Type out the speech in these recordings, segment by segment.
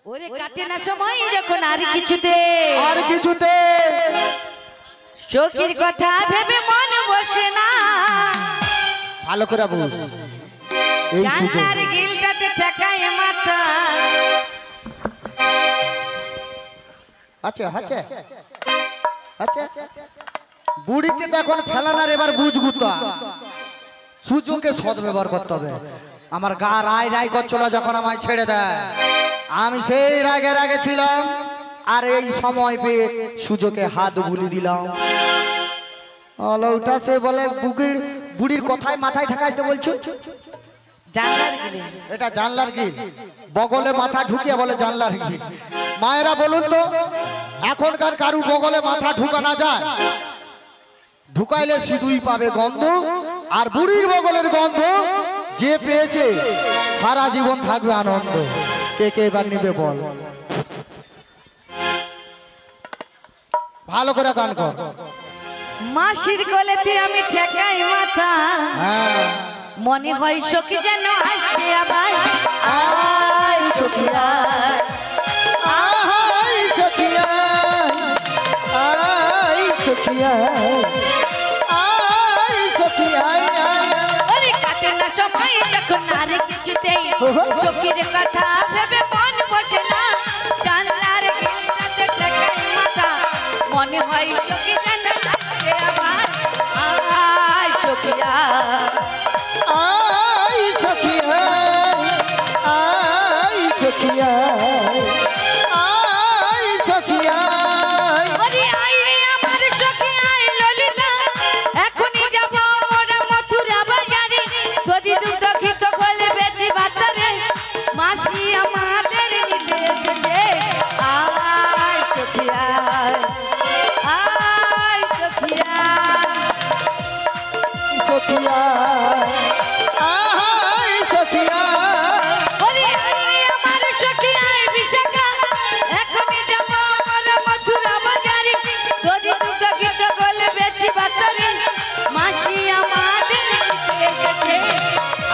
ওরে কাটে না সময় যখন আর কিছুতে সখীর কথা ভেবে মন বসে না। ভালো করে বুঝ এই সুযোগ জানলার গিলটাতে ঠেকায় মাথা। আচ্ছা আচ্ছা আচ্ছা বুড়িকে দেখুন ফেলানার এবার বুঝগুতা সুযোগে সদ্ব্যবহার করতে হবে। আমার গা রায় রায় করছিল যখন আমায় ছেড়ে দেয়, আমি সেই রাগে ছিলাম আর এই সময় পেয়ে সুযোগে হাত বুলি দিলাম। অলৌটা সে বলে বুড়ির কথায় মাথায় ঠেকাইতে বলছো। জানলার গিলে এটা জানলার গিল, বগলে মাথা ঢুকিয়ে বলে জানলার গিল। মায়েরা বলুন তো এখনকার কারু বগলে মাথা ঢুকানো যায়? ঢুকাইলে সিঁদুই পাবে গন্ধ, আর বুড়ির বগলের গন্ধ যে পেয়েছে সারা জীবন থাকবে আনন্দ। কে কে এবার নিবে বল? ভালো করে গান কর। মাসির কোলেতে আমি ঠেকাই মাথা, হ্যাঁ মনে হয় সখী যেন আসবে আবার। আয় সখিয়া আই সখিয়া আই সখিয়া আই সখিয়া। ওরে কাটে না সময় যখন আর কিছুতেই সখীর কথা ভেবে মন বসে না। জানলার গিলটাতে ঠেকাই মাথা, মনে হয় সখী যেন আসবে আবার। আয় সখিয়া আই সখিয়া আই সখিয়া আই সখিয়া। ওরে আয় রে আমার সখী আয় ললিতা, এখনই যাব মোরা মথুরা বাজারে। যদি দুধ খিত গলে বেশি বাতারে, মাসি আমাদের নিতে এসেছে। আয় সখিয়া আয় সখিয়া সখিয়া আই সখিয়া। ওরে আয় আমার সখী আয় বিশাখা, এখনই যাব মোরা মথুরা বাজারে। যদি দুধ খিত গলে বেশি বাতারে, মাসি আমাদের নিতে এসেছে।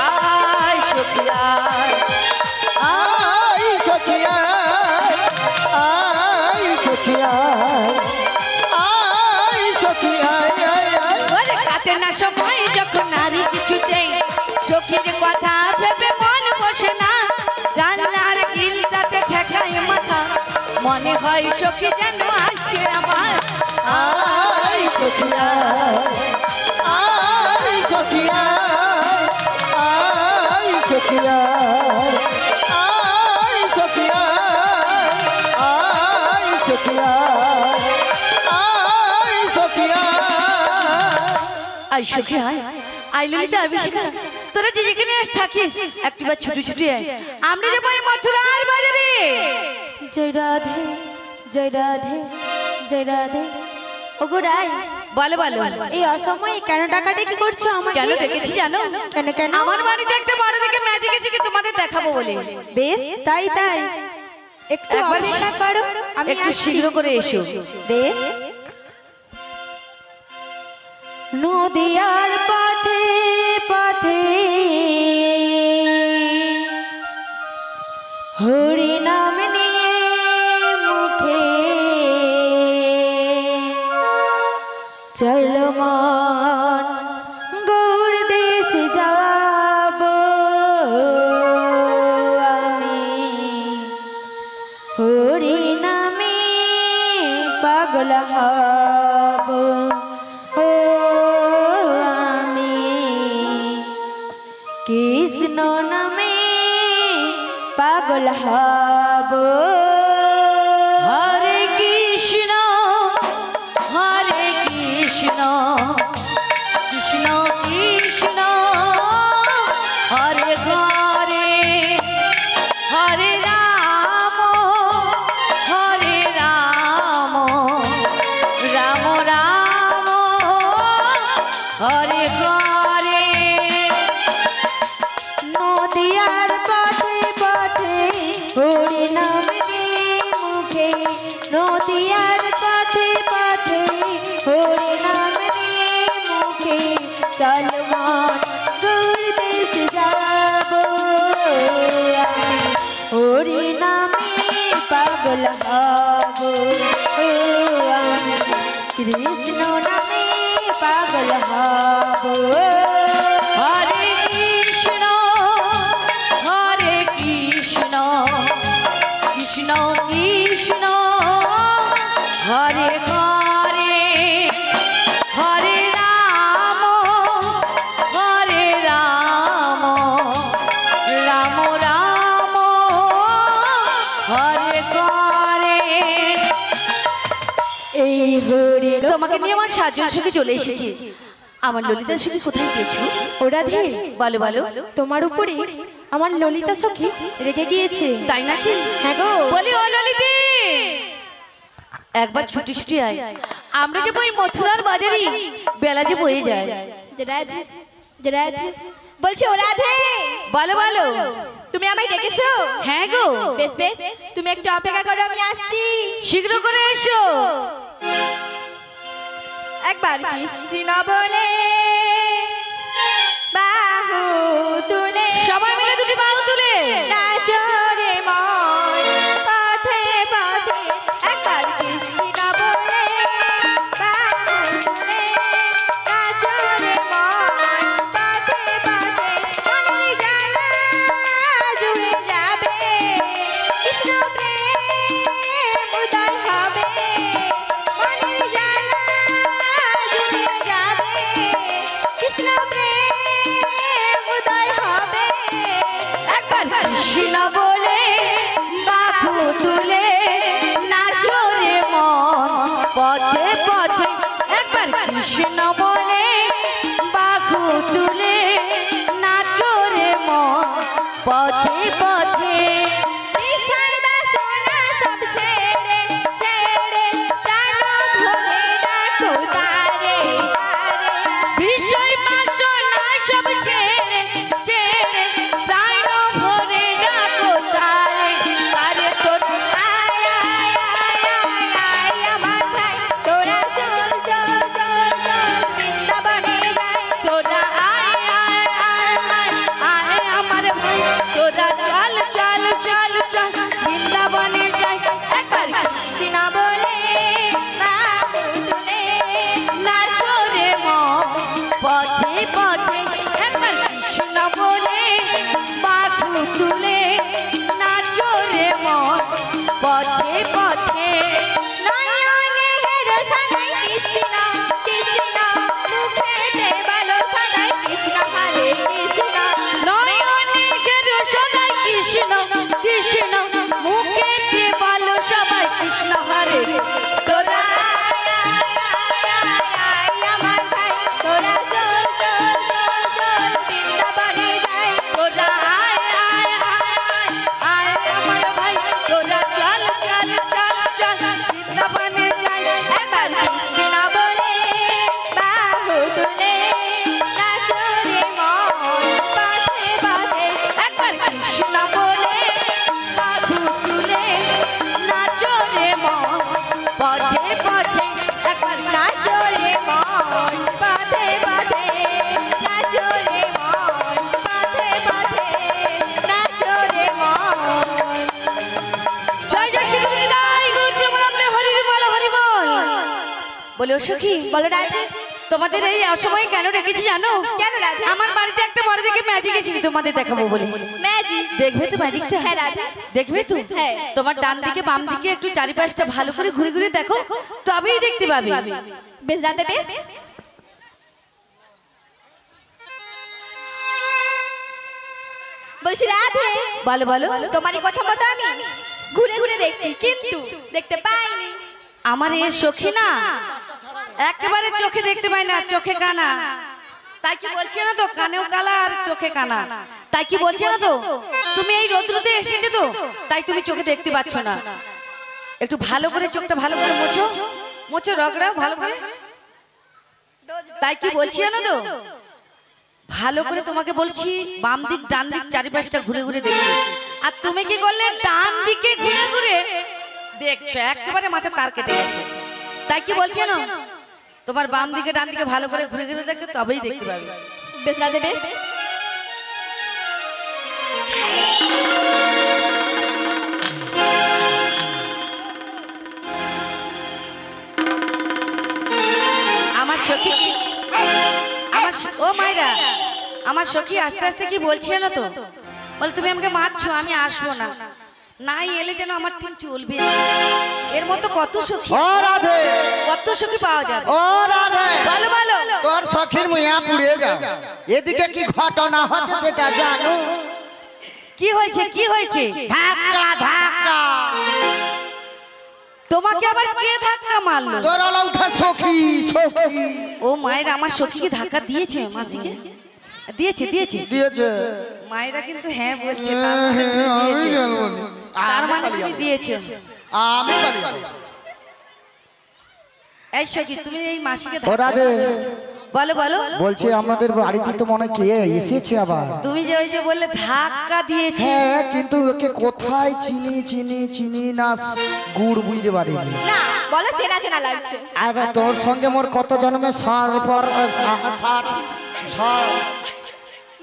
আয় সখিয়া আই সখিয়া আই সখিয়া আই সখিয়া। ওরে কাটে না সময় যখন নারী কিছুতেই সখীর কথা ভেবে মন বসে না। জানলার গিলটাতে ঠেকায় মাথা, মনে হয় সখী যেন আসছে আমার। আই সখিয়া আই সখিয়া আই সখিয়া আই সখিয়া আই সখিয়া আই সখিয়া। আই সখী আয় আই ললিতা অভিষেকা, তোরা যে যেখানে থাকিস একটিবার ছুটি ছুটি আয়, আমরা যাবো এই মথুরার বাজারে। জয় রাধে জয় রাধে জয় রাধে। ওগো রাই, বলো বলো এই অসময়ে কেন টাকাটা কি করছো আমাকে? কেন ডেকেছি জানো? কেন কেন? আমার বাড়িতে একটা বড় দেখে ম্যাজিক এসেছে, তোমাদের দেখাবো বলে। বেশ তাই তাই, একটু একবার অপেক্ষা করো, আমি একটু আসছি। শীঘ্র করে এসো। বেশ। নদিয়ার পথে পথে হরি নাম নিয়ে মুখে, চলো মন গৌড় দেশ যাব আমি, হরি নামে পাগল হব আমি, কৃষ্ণ নামে পাগল হব। হরে কৃষ্ণ কৃষ্ণ কৃষ্ণ হরে হরে, হরে রাম রাম রাম হরে হরে। নদিয়ার পথে পথে হরি নাম নিয়ে মুখে, নদিয়ার পথে পথে হরি নাম নিয়ে মুখে, চল মন গৌড় দেশ যাব আমি, হরি নামে পাগল হব আমি কৃষ্ণ নামে পাগল হব হরে কৃষ্ণ কৃষ্ণ কৃষ্ণ হরে হরে হরে রাম রাম রাম হরে করে। এই হরি তোমাকে নিয়ে আমার সাজন সুখে চলে এসেছি। আমার ললিতা সুখী কোথায় গেছো? ও রাধে, বলো বলো। তোমার উপরে আমার ললিতা সখী রেগে গিয়েছে। তাই নাকি? হ্যাঁ গো। বলি ও ললিতি, একবার ছুটি ছুটি আয়, আমরা যে ওই মথুরার বাজারে বেলা যে বয়ে যায়। রাধে রাধে বলছি, ও রাধে বলো বলো। তুমি আমায় ডেকেছো? হ্যাঁ গো। বেশ বেশ, তুমি একটু অপেক্ষা করো, আমি আসছি। শীঘ্র করে এসো। একবার কৃষ্ণ বলে বাহু তুলে সবাই মিলে দুটি বাহু তুলে নাচো রে মন পথে পথে। একবার কৃষ্ণ বলে বাহু তুলে নাচো রে মন পথে পথে। মনের জ্বালা জুড়ে যাবে, কৃষ্ণ প্রেম উদয় হবে। মনের জ্বালা জুড়ে যাবে, কৃষ্ণ প্রেম উদয় হবে। একবার কৃষ্ণ বলে বাহু তুলে নাচো রে মন পথে পথে। একবার কৃষ্ণ বলে বাহু তুলে নাচো রে মন পথে পথে। বিষয় বাসনা সব ছেড়ে ছেড়ে প্রাণ ভরে ডাকো তারে তারে। বিষয় বাসনা সব ছেড়ে ছেড়ে প্রাণ ভরে ডাকো তারে তারে। তোর আয় আয় আয় আয় আয় আমার ভাই, তোরা চল চল চল চল বৃন্দাবনে যাই। তোরা আয় আয় আয় আয় আয় আমার ভাই, তোরা চল চল চল চল বৃন্দাবনে যাই। একবার কৃষ্ণ বলে বাহু তুলে নাচো রে মন পথে পথে। একবার কৃষ্ণ বলে বাহু তুলে নাচো রে মন পথে পথে। নয়নের সানাই কৃষ্ণ কৃষ্ণ, মুখেতে বলো সদাই কৃষ্ণ হরে কৃষ্ণ। নয়নের সদাই কৃষ্ণ কৃষ্ণ, মুখেতে বলো সবাই কৃষ্ণ হরে। তোরা আমার ভাই, তোরা চল চল চল চল বৃন্দাবনে যাই। তোরা আয় আয় আয় আয় আমার ভাই, তোরা চল চল চল চল বৃন্দাবনে যাই। একবার কৃষ্ণ বলে বাহু তুলে নাচো রে মন পথে পথে। একবার কৃষ্ণ বলে বাহু তুলে নাচো রে মন পথে পথে। একবার নাচো রে মন পথে পথে, নাচো রে মন পথে পথে, নাচো রে মন। জয় জয় শ্রী গুরুদাই গুরু প্রেমানন্দে হরি বল হরি বল। বলে ও সখী, বলো রাধে, তোমাদের এই অসময়ে কেন রেখেছি জানো? কেন রাধে? আমার বাড়িতে একটা বড় দেখে ম্যাজিক এসেছি তোমাদের দেখাবো বলে। ম্যাজিক দেখবে তো ম্যাজিকটা? হ্যাঁ রাধে, দেখবে তো? হ্যাঁ। তোমার ডান দিকে বাম দিকে একটু চারিপাশটা ভালো করে ঘুরে ঘুরে দেখো, তবেই দেখতে পাবে। বেশ রাধে বেশ। বলছি রাধে, বলো বলো। তোমারই কথা মতো আমি ঘুরে ঘুরে দেখছি, কিন্তু দেখতে পাইনি। আমার এই সখী না একেবারে চোখে দেখতে পায় না, চোখে কানা। তাই কি বলছি না তো, কানেও কালা আর চোখে কানা। তাই কি বলছি না তো, তুমি এই রোদ্রুতে এসেছো তো, তাই তুমি চোখে দেখতে পাচ্ছ না। একটু ভালো করে চোখটা ভালো করে মোছো মোছো, রগড়াও ভালো করে। তাই কি বলছি না তো, ভালো করে তোমাকে বলছি বাম দিক ডান দিক চারিপাশটা ঘুরে ঘুরে দেখবে। আর তুমি কি করলে, ডান দিকে ঘুরে ঘুরে দেখছো, একেবারে মাথা তার কেটে গেছে। তাই কি বলছি না, তোমার বাম দিকে ডান দিকে ভালো করে ঘুরে ঘুরে দেখবে, তবেই দেখতে পাবে। বেশ রাধে বেশ। সখী ও মাইরা আমার সখী আস্তে আস্তে কি বলছে না তো বল তুমি আমাকে মারছো আমি আসবো না নাই এলে যেন আমার টিম চলবে না। এর মতো কত সখী ও রাধে কত সখী পাওয়া যাবে ও রাধে বলো বলো তোর সখীর মুয়া পুড়ে যা এদিকে কি ঘটনা হচ্ছে সেটা জানো কি হয়েছে কি হয়েছে ধাক্কা ধাক্কা তোমাকে আবার কে ধাক্কা মারলো তোর আলাউঠা সখী সখী ও মায়ের আমার সখীকে ধাক্কা দিয়েছে মাঝিকে দিয়েছে দিয়েছে দিয়েছে মায়েরা কিন্তু হ্যাঁ বলছে তার মানে তুমি দিয়েছো। তার মানে তুমি দিয়েছো আমি বলি এই সখী তুমি এই মাসিকে ও রাধে বলো বলো বলছে আমাদের বাড়িতে তো মনে কে এসেছে আবার তুমি যে ওই যে বললে ধাক্কা দিয়েছে হ্যাঁ কিন্তু ওকে কোথায় চিনি চিনি চিনি না গুড় বুঝতে পারিনি না বলো চেনা চেনা লাগছে আর তোর সঙ্গে মোর কত জন্মে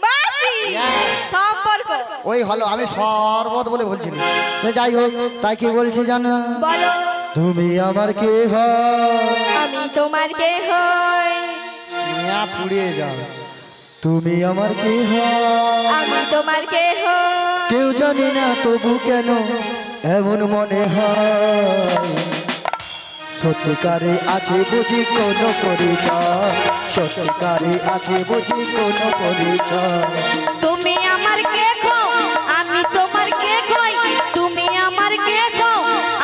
মাসি সম্পর্ক ওই হলো আমি সর্বত বলে বলছি না। তো যাই হোক তাই কি বলছি জানো বলো তুমি আমার কে আমি তোমার কে হই পুড়িয়ে যাও তুমি আমার কে আমি তোমার কে হই কেউ জানি না তবু কেন এমন মনে হয় সত্যিকারে আছে বুঝি কোনো পরিচয় সত্যিকারে আছে বুঝি কোনো পরিচয় তুমি আমার কে খো আমি তোমার কে কই তুমি আমার কে খো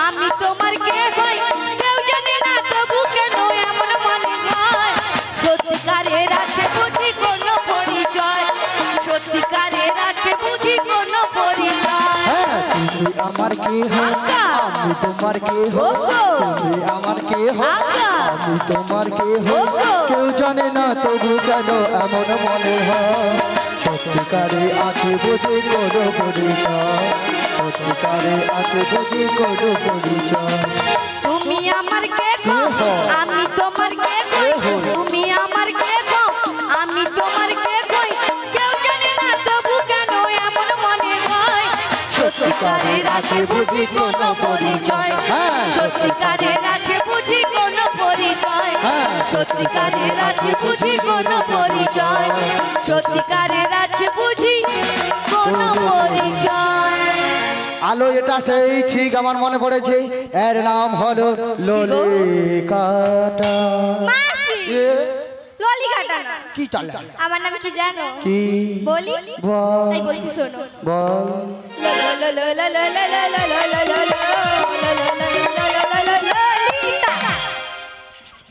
আমি তোমার কে কই কেউ জানে না তবু কেন এমন মনে হয় সত্যিকারের আছে বুঝি কোনো পরিচয় সত্যিকারের আছে বুঝি কোনো পরিচয় হ্যাঁ তুমি আমার কে আমি তোমার কে তুমি আমার কে আমি তোমার কে কেউ জানে না তবু কেন এমন মনে হয় সত্যিকারে আছে বুঝি কোনো পরিচয় সত্যিকারে আছে বুঝি কোনো পরিচয় তুমি আমার কে খো আমি তোমার কে কই তুমি আমার কে খো আমি তোমার কে কই কেউ জানে না তবু কেন এমন মনে হয় সত্যিকারের আছে বুঝি কোনো পরিচয় সত্যিকারের আছে বুঝি কোনো পরিচয় সত্যিকারের আছে বুঝি কোনো পরিচয় সত্যিকারের আছে বুঝি কোনো পরিচয় আলো এটা সেই ঠিক আমার মনে পড়েছে এর নাম হলো ললিকাটা মাসি এ, ললিকাটা না কি চলে আমার নাম কি জানো কি বলি বল তাই বলছি শোনো বল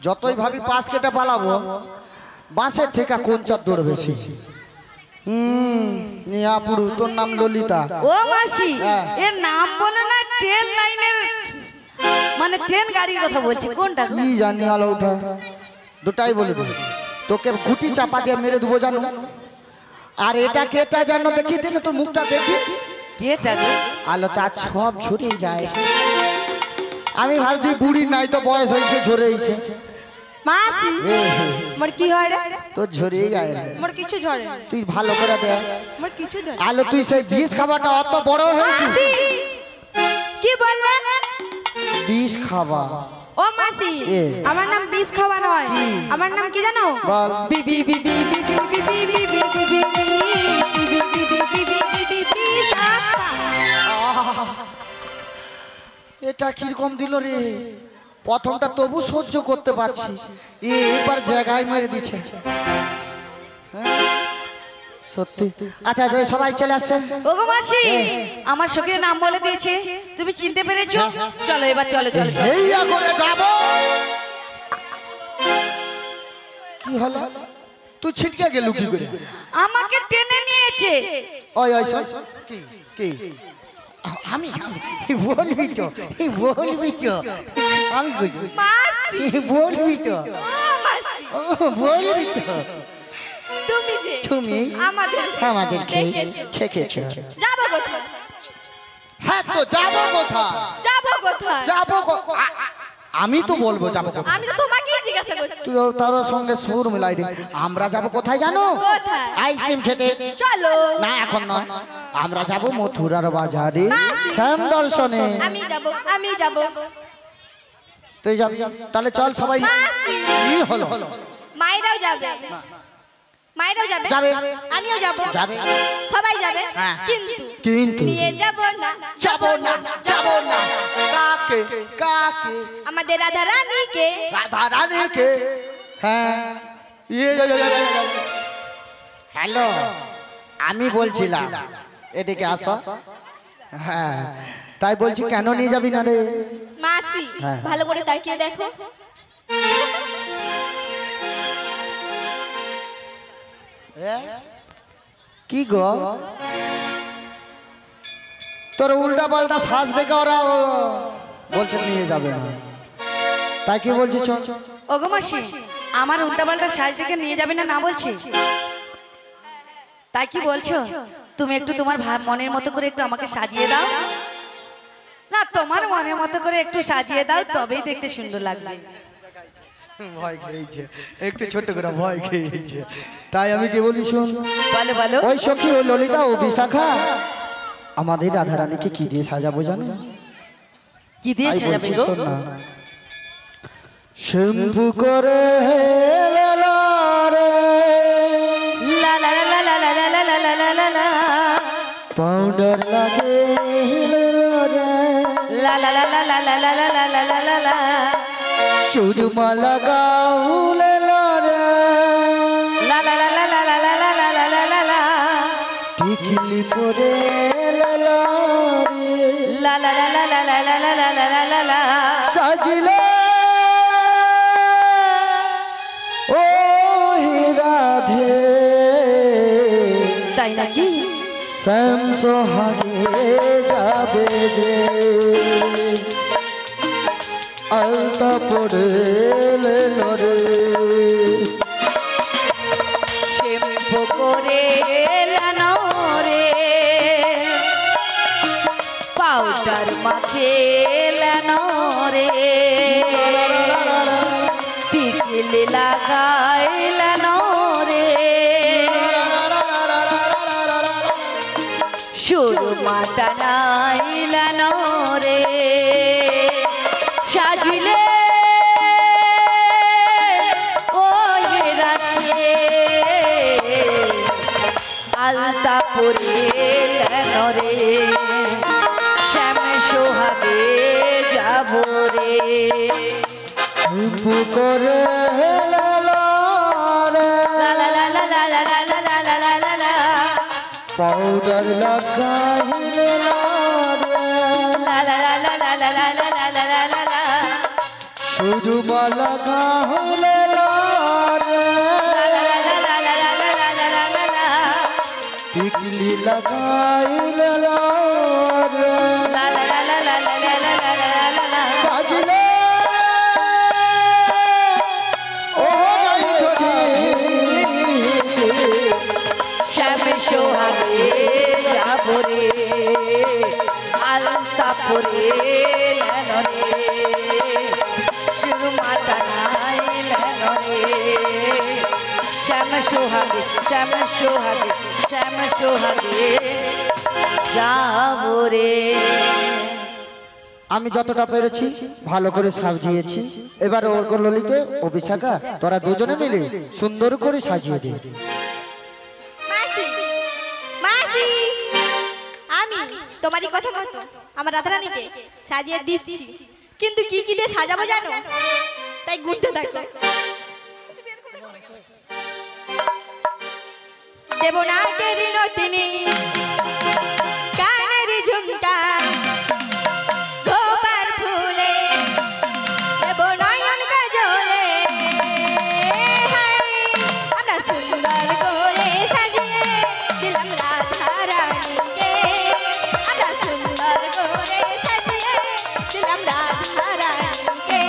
যতই ভাবি পাশ কেটে পালাবো বাঁশের থেকে কোন চত্বর বেশি নিয়াপুরু তোর নাম ললিতা ও মাসি হ্যাঁ। এর নাম বলো না ট্রেন লাইনের মানে ট্রেন গাড়ির কথা বলছি কোনটা কি জানি আলো উঠা দুটাই বলে দিল তোকে গুটি চাপা দিয়ে মেরে দেবো জানো আর এটা কেটা জানো দেখি দিন তোর মুখটা দেখি কেটা গো? আলো তার সব ঝরে যায় আমি ভাবছি বুড়ি নাই তো বয়স হয়েছে ঝরেইছে মাসি মোর কি হয় রে তোর ঝরেই যায় রে। মোর কিছু ঝরে না। তুই ভালো করে দে মোর কিছু ঝরে না। আলো তুই সেই বিষ খাবারটা অত বড় হয়েছিস মাসি কি বললেন বিষ খাবা ও মাসি এ। আমার নাম বিষ খাওয়া নয় কি? আমার নাম কি জানো বল বিবি বিবি বিবি বিবি বিবি বিবি বিবি বিবি বিবি বিবি এটা কিরকম দিল রে প্রথমটা তবু সহ্য করতে পারছি এবার জায়গায় মেরে দিচ্ছে হ্যাঁ? সত্যি আচ্ছা যে সবাই চলে আসছে ওগো মাসি আমার সখীর নাম বলে দিয়েছে তুমি চিনতে পেরেছো চলো এবার চলো চলো চলো এই করে যাব কি হলো তুই ছিটকে গেলু কি করে আমাকে টেনে নিয়েছে ওই ওই শোন। কি কি আমি বলবি তো বলবি তো আমি কইবো। মাসি বলবি তো ও মাসি ও, বলবি তো তুমি যে তুমি আমাদেরকে দেখেছো ঠেকেছো যাবো কোথায় হ্যাঁ তো যাবো কোথায় যাবো কোথায় যাবো আমি তো বলবো যাবো কোথায় আমি তো তোমাকেই জিজ্ঞাসা করছি তুই তার সঙ্গে সুর মিলাই দে আমরা যাব কোথায় জানো কোথায়? আইসক্রিম খেতে চলো না এখন নয় আমরা যাব মথুরার বাজারে শ্যাম দর্শনে আমি যাব তুই যাবি তাহলে চল সবাই মাসি। কি হলো মায়েরাও যাবে মায়েরাও যাবে যাবে। আমিও যাব যাবে। সবাই যাবে হ্যাঁ। কিন্তু নিয়ে যাব না যাব না যাব না কাকে কাকে আমাদের রাধা রানীকে রাধা রানীকে হ্যাঁ হ্যালো আমি বলছিলাম এদিকে আসো হ্যাঁ তাই বলছি কেন নিয়ে যাবি না রে মাসি হ্যাঁ। ভালো করে তাকিয়ে দেখো কি গো তোর উল্টা পাল্টা সাজ দেখে ওরা বলছে নিয়ে যাবে না তাই কি বলছিস ওগো মাসি আমার উল্টাপাল্টা সাজ দেখে নিয়ে যাবে না না বলছি তাই কি বলছো তুমি একটু তোমার মনের মতো করে একটু আমাকে সাজিয়ে দাও না তোমার মনের মতো করে একটু সাজিয়ে দাও তবেই দেখতে সুন্দর লাগবে ভয় খেয়েছে একটু ছোট করে ভয় খেয়েছে তাই আমি কি বলি শোন বলো বলো ওই সখী ওই ললিতা ও বিশাখা আমাদের রাধারানীকে কি দিয়ে সাজাবো জানো কি দিয়ে তাই সাজাবে বলছি গো শোন না শ্যাম্পু করে লা রে লা লা লা লা লা লা লা লা লা লা লা লা পাউডার লাগে রে লা লা লা লা লা লা লা লা লা লা লা লা লা চুরমা লাগাও রে লা লা লা লা লা লা লা লা লা লা লা লা লা টিকলি পরে লা রে লা লা লা লা লা লা লা লা লা লা লা লা লা সাজিলে ও রাধে তাই নাকি শ্যাম সোহাগে যাবে রে আলতা পড়ে রে শ্যাম্পু করে লানো রে পাউডার মাখে লানো রে টিকলি লাগাই লানো রে সুরমা টানাই লানো রে সাজিলে ও রাতে আলতা পরে লানো রে শ্যাম সোহাগে যাব রে শ্যাম্পু করে রে লা লা লা লা লা লা লা লা লা লা লা লা লা পাউডার লাগাই রে লা লা লা লা লা লা লা লা লা লা লা লা লা চুরমা লাগাও রে লা লা লা লা লা লা লা লা লা লা লা লা টিকলি লাগাই রে লা লা লা লা লা লা লা লা লা লা লা লা সাজলে ও নাই ধরি শ্যাম সোহাগে যাব রে আলতা পরে লানো রে সুরমা টানাই লানো রে শ্যাম সোহাগে শ্যাম সোহাগে শ্যাম সোহাগে যাব রে আমি যতটা পেরেছি ভালো করে সাজিয়েছি এবার ওর ললিতে ও বিশাখা তোরা দুজনে মিলে সুন্দর করে সাজিয়ে দে মাসি মাসি আমি তোমারই কথা মতো আমার রাধা রানীকে সাজিয়ে দিচ্ছি কিন্তু কি কি দিয়ে সাজাবো জানো তাই গুনতে থাকো দেবো না কেরি নতিনি কানের ঝুমকা গোপার ফুলে দেবো নয়ন কাজলে আমরা সুন্দর করে সাজিয়ে দিলাম রাধা রানীকে আমরা সুন্দর করে সাজিয়ে দিলাম রাধা রানীকে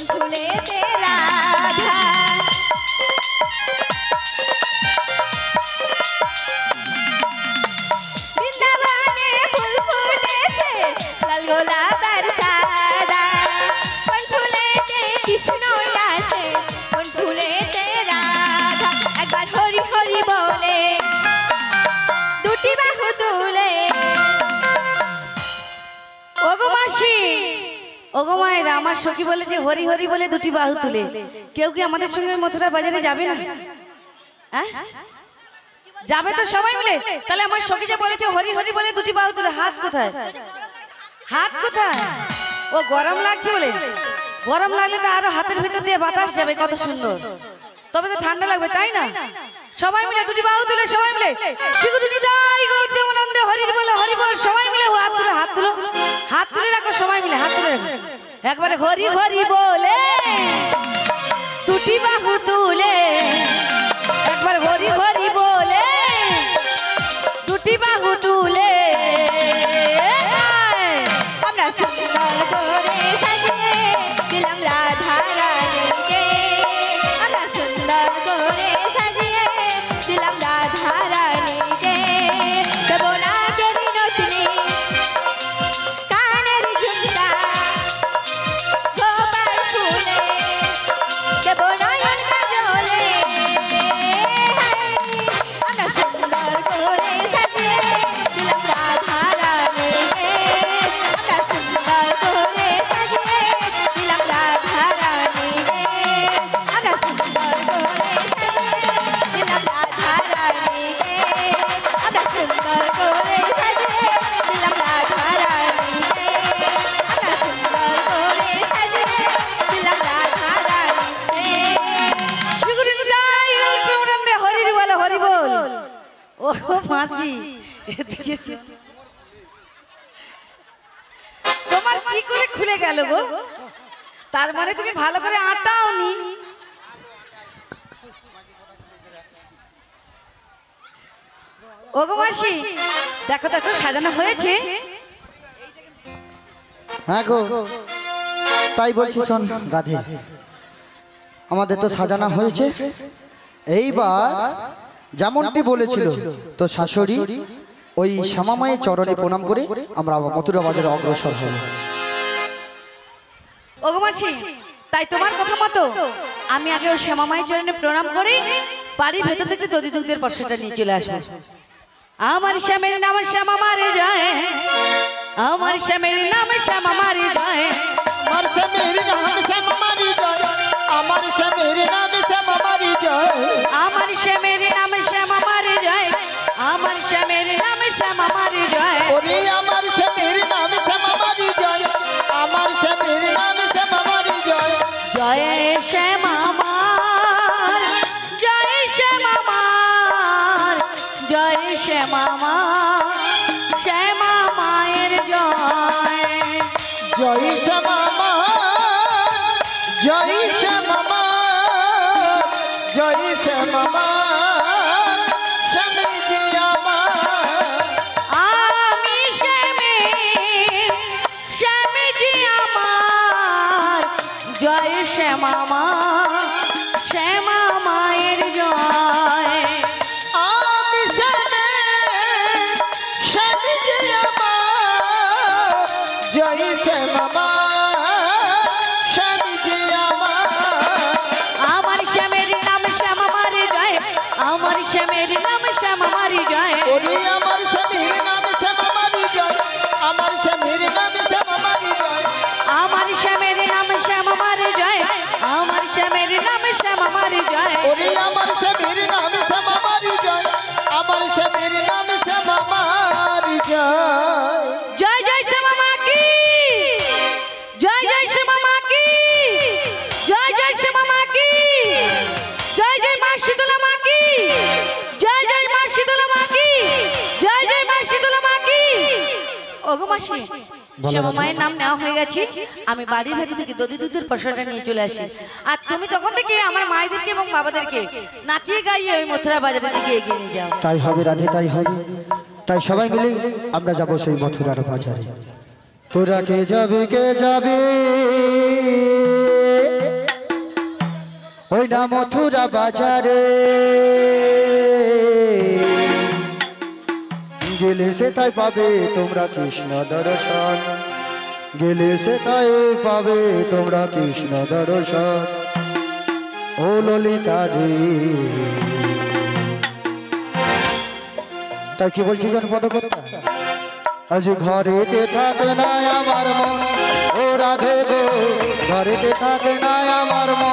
ফুলেতে রাধা বৃন্দাবনে ফুল ফুটেছে লাল গোলাপ আর সাদা কোন ফুলেতে কৃষ্ণ আছে কোন ফুলেতে রাধা একবার হরি হরি বলে দুটি বাহু তুলে ওগো মাসি ওগো মায়েরা আমার সখী বলেছে হরি হরি বলে দুটি বাহু তুলে কেউ কি আমাদের সঙ্গে মথুরা বাজারে যাবে না হ্যাঁ যাবে তো সবাই মিলে তাহলে আমার সখী যে বলেছে হরি হরি বলে দুটি বাহু তুলে হাত কোথায় হাত কোথায় ও গরম লাগছে বলে গরম লাগলে তো আরো হাতের ভিতর দিয়ে বাতাস যাবে কত সুন্দর তবে তো ঠান্ডা লাগবে তাই না সবাই মিলে দুটি বাহু তুলে সবাই মিলে শিগুটুনি দাই গৌর প্রেমানন্দে হরি বলে হরি বল সবাই মিলে হাত তুলো হাত তুলে রাখো সবাই মিলে হাত তুলে রাখো একবারে হরি হরি বলে দুটি বাহু তুলে একবার হরি হরি বলে দুটি বাহু তুলে আমরা সুন্দর করে সাজিয়ে দিলাম রাধা রানীকে আমরা সুন্দর করে সাজিয়ে দিলাম রাধা রানীকে দেবো না কেরি নতুনি কানের ঝুমকা গোপাল ফুলে দেবো নয়ন কাজলে আমরা সুন্দর করে সাজিয়ে দিলাম রাধা রানীকে আমরা সুন্দর করে সাজিয়ে দিলাম রাধা রানীকে আমরা সুন্দর করে সাজিয়ে দিলাম রাধা রানীকে আমরা সুন্দর করে সাজিয়ে দিলাম রাধা রানীকে আমরা সুন্দর করে সাজিয়ে দিলাম রাধা রানীকে শিগুটুনি দাই গৌর প্রেমানন্দে হরি বলে হরি বল ও মাসি এদিকে এসো। তোমার কি করে খুলে গেল গো তার মানে তুমি ভালো করে আটাওনি ওগো মাসি দেখো দেখো সাজানো হয়েছে হ্যাঁ গো তাই বলছি শোন গাধে আমাদের তো সাজানো হয়েছে এইবার যেমনটি বলেছিল তো শাশুড়ি ওই শ্যামামায়ের চরণে প্রণাম করে আমরা মথুরা বাজারে অগ্রসর হব ওগো মাসি তাই তোমার কথা মতো আমি আগে ওই শ্যামা মায়ের চরণে প্রণাম করে বাড়ির ভেতর থেকে দধি দুগ্ধের পর্ষটা নিয়ে চলে আসবো আমার শ্যামের নাম শ্যামা মারে যায় আমার শ্যামের নাম শ্যামা মারে যায় আমার শ্যামের নাম শ্যামামারি জয় আমার শ্যামের নাম শ্যামামারি জয় আমার শ্যামের নাম শ্যামা মারে যায় আমার শ্যামের নাম শ্যামা মারে যায় ওরে আমার শ্যামের নাম শ্যামামারি জয় আমার শ্যামের নাম শ্যামামারি জয় জয় শ্যামা মার জয় শ্যামা মার জয় শ্যামা মার শ্যামা মায়ের জয় জয় শ্যামামা জয় শ্যামামা জয় শ্যামামা স্বামীজি আমার আমি শ্যামীজি আমার জয় শ্যামা মা শ্যামা মায়ের জয় আমি স্বামীজি আমার জয় শ্যামামা স্বামীজি আমার আমার শ্যামের নাম শ্যামা মারে জয় আমার শ্যামের নাম শ্যামা মারি জয় ওরে আমার স্বামীর নাম শ্যামামারি জয় আমার স্বামীর নাম শ্যামামারি জয় আমার শ্যামের নাম শ্যামা মারে জয় আমার শ্যামের নাম শ্যামা মারি জয় ওরে আমার স্বামীর নাম শ্যামামারি জয় আমার স্বামীর নাম শ্যামামারি জয় জয় জয় শ্যামা মা কি জয় জয় শ্যামা মা কি জয় জয় শ্যামা মা কি জয় জয় মা শীতলা মা কি জয় জয় মা শীতলা মা কি জয় জয় মা শীতলা মা কি ওগো মাসি শ্যামা মায়ের নাম নেওয়া হয়ে গেছে আমি বাড়ির ভেতর থেকে দধি দুধের পশাটা নিয়ে চলে আসি আর তুমি তখন থেকে আমার মায়েদেরকে এবং বাবাদেরকে নাচিয়ে গাইয়ে ওই মথুরা বাজারের দিকে এগিয়ে নিয়ে যাও তাই হবে রাধে তাই হবে তাই সবাই মিলে আমরা যাব সেই মথুরার বাজারে তোরা কে যাবে ওই না মথুরা বাজারে গেলে সে তাই পাবে তোমরা কৃষ্ণ দর্শন, গেলে সে তাই পাবে তোমরা কৃষ্ণ দর্শন। ও ললিতা রে, তাই কি বলছি জনপদ কর্তা? আজ ঘরেতে থাকে না আমার মন, ও রাধে গো ঘরেতে থাকে না আমার মন।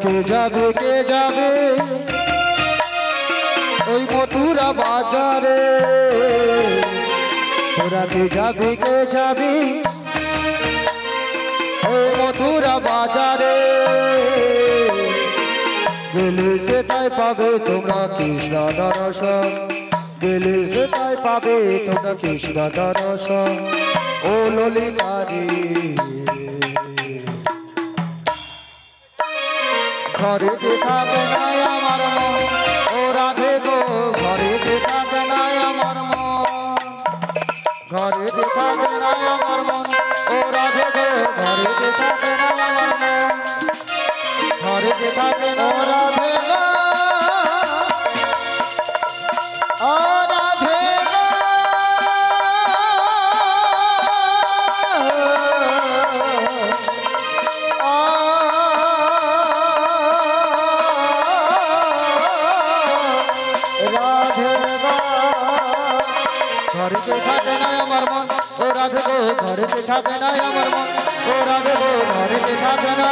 কে যাবে কে যাবে ওই মথুরা বাজারে, ওরা কে যাবে কে যাবে ওই মথুরা বাজারে, গেলে সে তাই পাবে তোমরা কৃষ্ণ দর্শন, গেলে সে তাই পাবে তোমরা কৃষ্ণ দর্শন। ও ললিতা রে, ঘরে দেখাবে না আমার মন, ও রাধে গো ঘরে দেখাবে না আমার মন, ঘরে দেখাবে না আমার মন, ও রাধে গো ঘরে দেখাবে না আমার মন, ঘরে দেখাবে না রাধে গো, ও রাধে গো, ঘরেতে থাকে না আমার মন, ও রাধে গো ঘরেতে থাকে না আমার মন, ও রাধে গো ঘরেতে থাকে না।